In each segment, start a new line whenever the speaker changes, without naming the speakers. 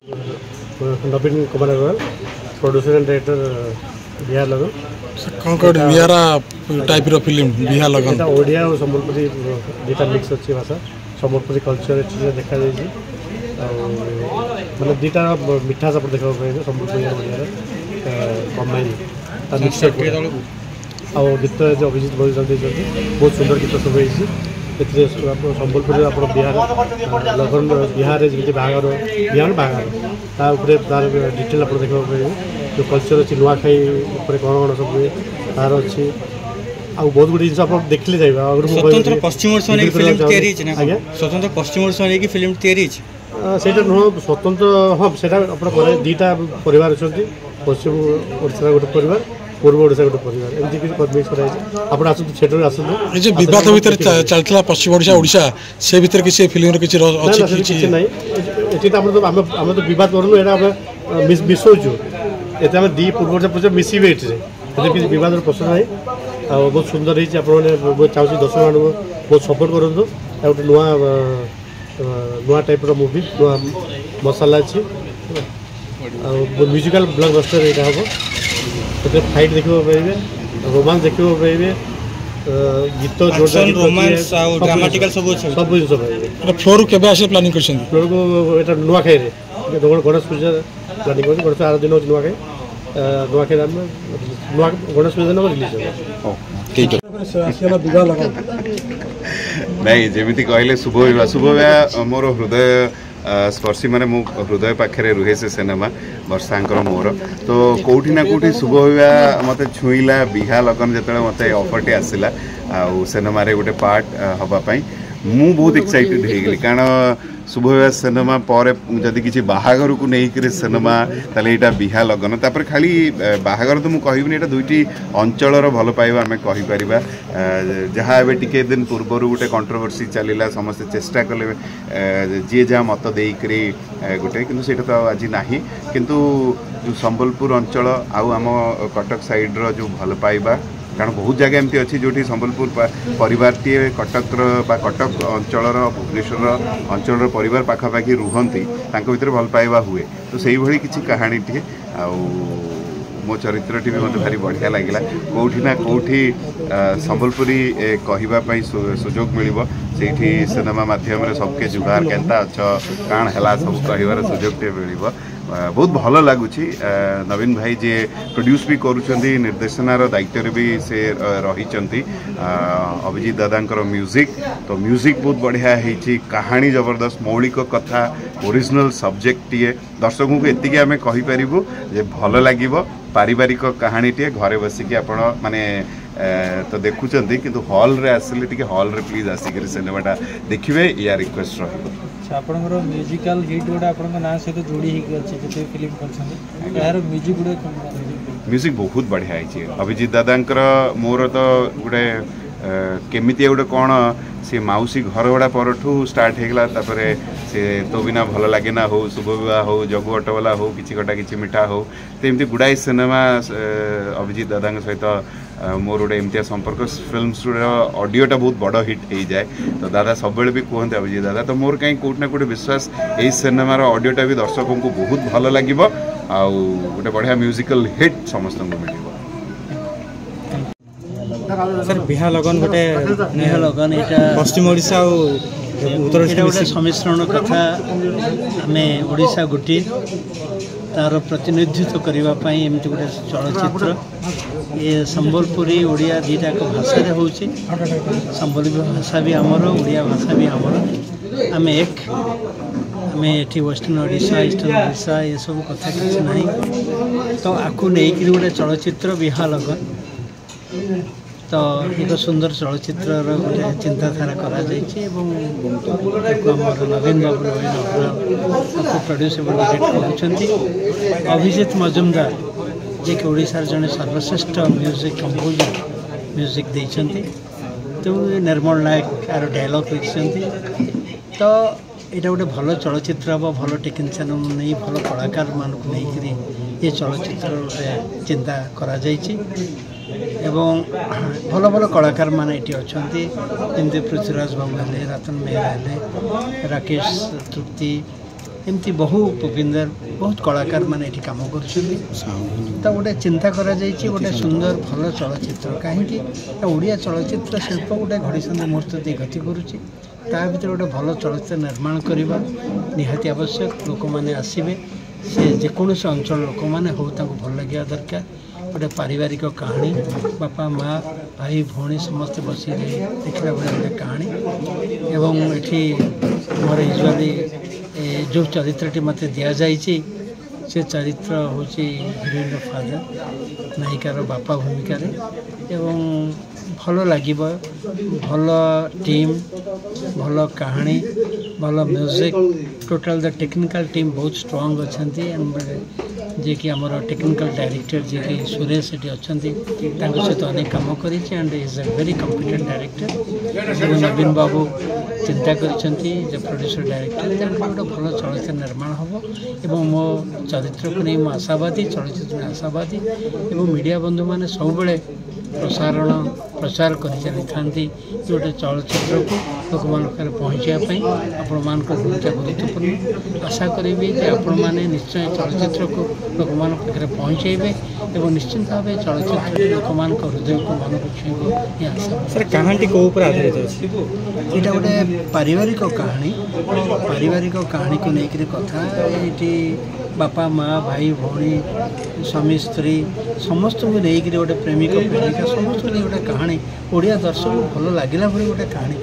Naveen Kumar Agarwal producer and director Bihar Lagan
कौन कौन बिहारा टाइप रो फिल्म बिहार लगन
ओडिया और संबलपुरी दुटा मिक्स अच्छी भाषा संबलपुरी कल्चर चीज़ देखा जाए मतलब दुटा मिठास आप देखा पाए संबलपुरी ओडिया कम्बाइन मिक्सचर आ गीत जो अभिजीत बलिदान बहुत सुंदर गीत सब संबलपुर आप बिहार लगन बिहार जमी बाहर बिहार बाहर तार डिटेल आप देखा पाए जो कल्चर अच्छी नुआखाई कौन कौन सब हुए तार अच्छी आ बहुत गुड जिन आप देखले जाइबा
स्वतंत्र पश्चिम ओडिशा ने फिल्म तैयारी है ना स्वतंत्र पश्चिम ओडिशा ने फिल्म तैयारी है
सेटा नुह स्वतंत्र हाँ सेटा अपन करे दुटा परिवार अछंती पश्चिम ओडिशा गोटे परिवार पूर्व ओडिशा गोटे परिवार एमती कि मिक्स कराई आपण आसु थिएटर आसु ए
जे विवाद भीतर चलतला पश्चिम ओडिशा ओडिशा से भीतर किसी फिल्म रे किछि अछि
किछि नै एटी त हम तो विवाद करनु एटा हम मिसोजु एते हम दी पूर्व ओडिशा पूरा मिसिबे एटी एते किछि विवाद रो प्रश्न नै आ बहुत सुंदर है आप बहुत चाहूँ दर्शक मान बहुत सपोर्ट करूँ गोटे नुआ नुआ टाइप मूवी नुआ मसाला अच्छी म्यूजिकल ब्लॉकबस्टर यहाँ हम तो फाइट देखा पाइबे रोमांस देखा पाइबे गीत
रोमांस ड्रामाटिकल सब
जिन पाइबे
फ्लोर केबे आसे प्लानिंग करछन
फ्लोर को एटा नुआ खाई रे गणेश पूजा प्लानिंग कर गणेश आर दिन नुआ खाई नुआखाई नुआ गणेश पूजा दिन रिलीज हो
ठीक है नहीं जमी कहले शुभ विवाह मोर हृदय स्पर्शी माने मो हृदय पाखे रुहे से सिनेमा वर्षांकर मोर तो कौटी ना कौटी शुभ विवाह मत छुईला बिहा लगन जो मत ऑफरटे आसला सिनेमा गोटे पार्ट हवापाई मु बहुत एक्साइटेड हो गली कारण शुभ विवाह सिनेमा पर जदि किसी बाहागर को लेकर सिनेमा ताले एटा बिहा लगन तापर खाली बाहागर तो मुझे कहबी एटा दुईटी अंचलर भल पाइबा आम कहीपर जहाँ एवं टिके दिन पूर्वर गोटे कंट्रोवर्सी चलला समस्त चेष्टा कले जी जहाँ मत देकर गोटे कि तो आज ना किंतु जो संबलपुर अंचल आउ आम कटक साइड्र जो भल पाइबा कारण बहुत जगह एमती अच्छी जो संबलपुर परिवार टी कटक कटक अंचल भुवनेश्वर अंचल परिवार पाखापाखि रुहती भर भल पाइबा हुए तो से ही किसी कहानी टी मो चरित्र भी मतलब भारी बढ़िया लगे कौटी ना कौटी संबलपुरी कहवाई सुजोग मिल सिनेमा मध्यम सबके जुगार केन्ता अच्छ काण है सब कहार सुजोग टे मिल बहुत भल लगुच नवीन भाई जे प्रोड्यूस भी करुँच निर्देशनार दायित्व भी से रही अभिजीत दादा म्यूजिक तो म्यूजिक बहुत बढ़िया है कहानी जबरदस्त मौलिक कथा ओरिजिनल सब्जेक्ट टीए दर्शकों को एति आम कहीपर जे भल लगे पारिवारिक कहानी टीए घरे बसिक आपण माने तो देखुं किंतु हॉल रे आसिले टिके हॉल रे प्लीज आसिक सिनेमाटा देखिए या रिक्वेस्ट रही
म्यूजिकल हिट गोटा आपन ना सहित जोड़ी अच्छे फिल्म कर यार म्यूजिक
म्यूजिक बहुत बढ़िया है अभिजीत दादा मोर तो गोटे केमिति गोटे कौन सी मौसी घर गुड़ा परठू स्टार्ट होगा से तो बिना भल लगे ना हो शुभ विवाह हो जगु अटोवाला हो किसी कटा किसी मिठा हो तो एमती गुड़ाए सिनेमा अभिजीत दादा सहित मोर गोटे एमती संपर्क फिल्म ऑडियोटा बहुत बड़ हिट हो जाए तो दादा सब भी कहते अभिजीत दादा तो मोर कहीं कौट ना कौटे विश्वास यही सिनेमार ऑडियोटा भी दर्शकों को बहुत भल लगे गोटे बढ़िया म्यूजिकल हिट समस्त मिल
सर बिहा लगन गोटे बिहा लगन एटा पश्चिम ओडिशा और उत्तर ओडिशा सम्मिश्रण कथा आमे ओडिशा गोटी तार प्रतिनिधित्व करने एमती गोटे चलचित्र ये संबलपुरी ओडिया दुईटा भाषा हो संबलपुरी भाषा भी आमर ओडिया भाषा भी आमर आम एक आम ये वेस्टर्न ओडिशा ईस्टर्न ओडिशा ये सब कथा किसी ना तो आपको लेकिन गोटे चलचित्र बिहा लगन तो एक सुंदर चलचित्र गोटे चिंताधारा करा नवीन बाबू प्रोड्यूसर कहते अभिजीत मजुमदार जे कि ओडिशार जड़े सर्वश्रेष्ठ म्यूजिक कंपोजर म्यूजिक देते तो निर्मल नायक यार डायलॉग लिखिं तो यहाँ गोटे भल चलचित्र हम भल टेक्निशियन नहीं भल कलाकार मानक नहीं ये चलचित्र गोटे चिंता करा एवं भल भल कलाकार मान ये अच्छा जमी पृथ्वीराज बाबू है रतन मेहरा है राकेश तृप्ति एमती बहु भूपिंदर बहुत कलाकार मैंने ये कम कर गोटे चिंता करा गोटे सुंदर भल चलचित्र कहीं ओडिया चलचित्र शिल्प गोटे घड़ीसंधि मुहूर्त दे गति करुच्ची ता भर गोटे भल चलचित्र निर्माण करवा निहाती आवश्यक लोक मैंने आसवे से जेकोसी अंचल लोक मैंने हो भल लगे दरकार गोटे पारिवारिक कहानी बापा माँ भाई भौणी समस्त बस देखला भाई गोटे कहानी एवं ये मोर यूजुआली जो चरित्रटी मत दि जाए से चरित्र हूँ हिरोइन फादर नायिकार बापा भूमिका एवं भल लगे भल टीम भल कहानी भल music total the technical team बहुत स्ट्रांग अच्छा जे कि आमर टेक्निकल डायरेक्टर जे कि सुरेश ये अच्छा सहित अनेक कम कर and is a very competent director Naveen Babu चिंता कर प्रोड्यूसर डायरेक्टर गोटे भल चलचित्र निर्माण हम एवं मो चरित्र को नहीं आशावादी चलचित्र में आशावादी एवं मीडिया बंधु मैंने सब प्रचार कर चली था गोटे चलचित्र को लोक मान पहुँचापी आपण मान भूमिका गुरुत्वपूर्ण आशा करी आपण मैंने निश्चय चलचित्र को लोक मान पहुँचे और निश्चित भाव चलचित्र लोक मान हृदय को मन को छुईब ये आशा सर कहानी कौ आधारित अच्छे यहाँ गोटे पारिवारिक कहानी को लेकर कथा ये बापा माँ भाई भौणी स्वामी स्त्री समस्त को लेकर गोटे प्रेमिक प्रेमिका समस्त को गोटे कहानी ओडिया दर्शक को भल लगे भाई गोटे कहानी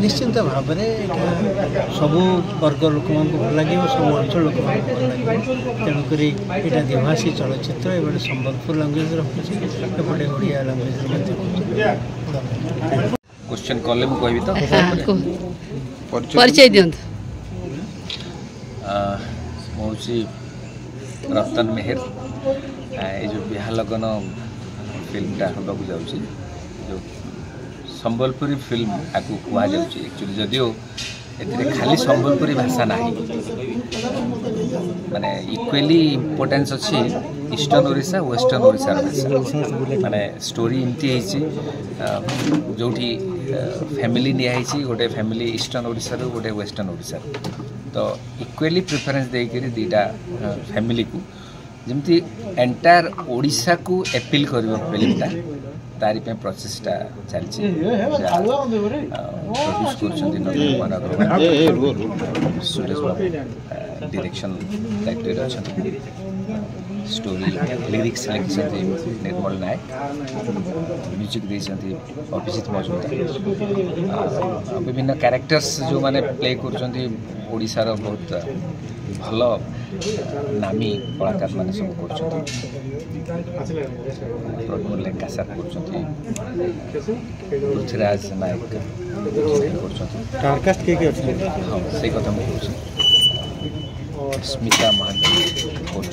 निश्चिंत भाव में सबू वर्ग लोक भल लगे सब अंचल लोक भल लगे तेणुक यहाँ दिभाषी चलचित्र ए संबलपुर लांगुएज रखुच्छे एपटे ओडिया लांगुएज
क्वेश्चन कले मु कहबी तो
परिचय दियंत
मौसी रतन मेहर ये जो बिहा लगन फिल्मटा होगा जाऊँगी जो संबलपुरी फिल्म आपको कह एक्चुअली जदियो ए खाली संबलपुरी भाषा ना माने इक्वली इम्पोर्टेंस अच्छी ईस्टर्न ओडिशा वेस्टर्न ओडिशा भाषा माने स्टोरी एमती जो फैमिली निहाई गोटे फैमिली ईस्टर्न ओडिशा गोटे वेस्टर्न ओडिशा तो इक्वली प्रिफरेंस देकर दीटा फैमिली को जमती एंटायर ओडिशा को एपील कर फिल्मटा तारी प्रोसेसटा चलती प्रोड्यूस कर सुरेश बाबू डायरेक्शन डायरेक्टर अच्छा स्टोरी लिरिक्स लिखिं निर्मल नायक म्यूजिक देते अभिजीत मजुमदार विभिन्न कैरेक्टर्स जो मैंने प्ले करशार बहुत भल नामी कलाकार मैंने सब कर लेंका सार कर पृथ्वीराज नायक हाँ से कथा मुझे स्मिता महांती कर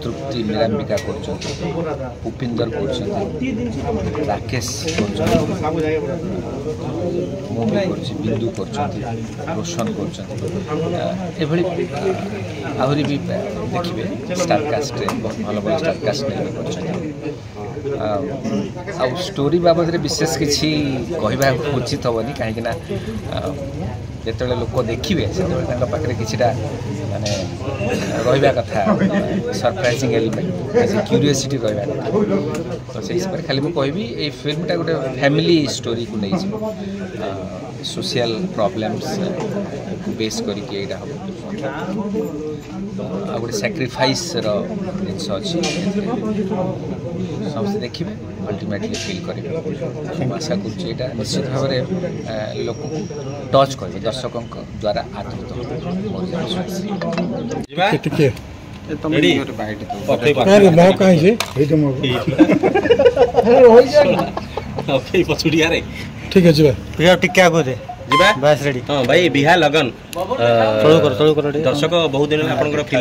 तृप्ति निरांबिका कर उपिंदर कर राकेश बिंदु कर रोशन कर आहरी भी देखिए स्टारकास्ट बहुत भल भल स्टारकास्ट कर स्टोरी बाबद विशेष किसी कहवा उचित हेनी कहीं जो लोक देखिए से पाखे कि माने रहा कथा सरप्राइजिंग एलिमेंट क्यूरियोसिटी रहा कथा तो से खाली मुझे कहबी ये फिल्मटा गोटे फैमिली स्टोरी को नहीं सोशल प्रॉब्लम्स बेस करके हम गोटे सैक्रिफाइस जिनस अच्छी समस्त देखिए अल्टीमेटली फील करेंगे आशा कर निश्चित भाव में लोक टच कर दर्शकों द्वारा आदृत
ठीक है
भाई बिहा लगन दर्शक बहुत दिन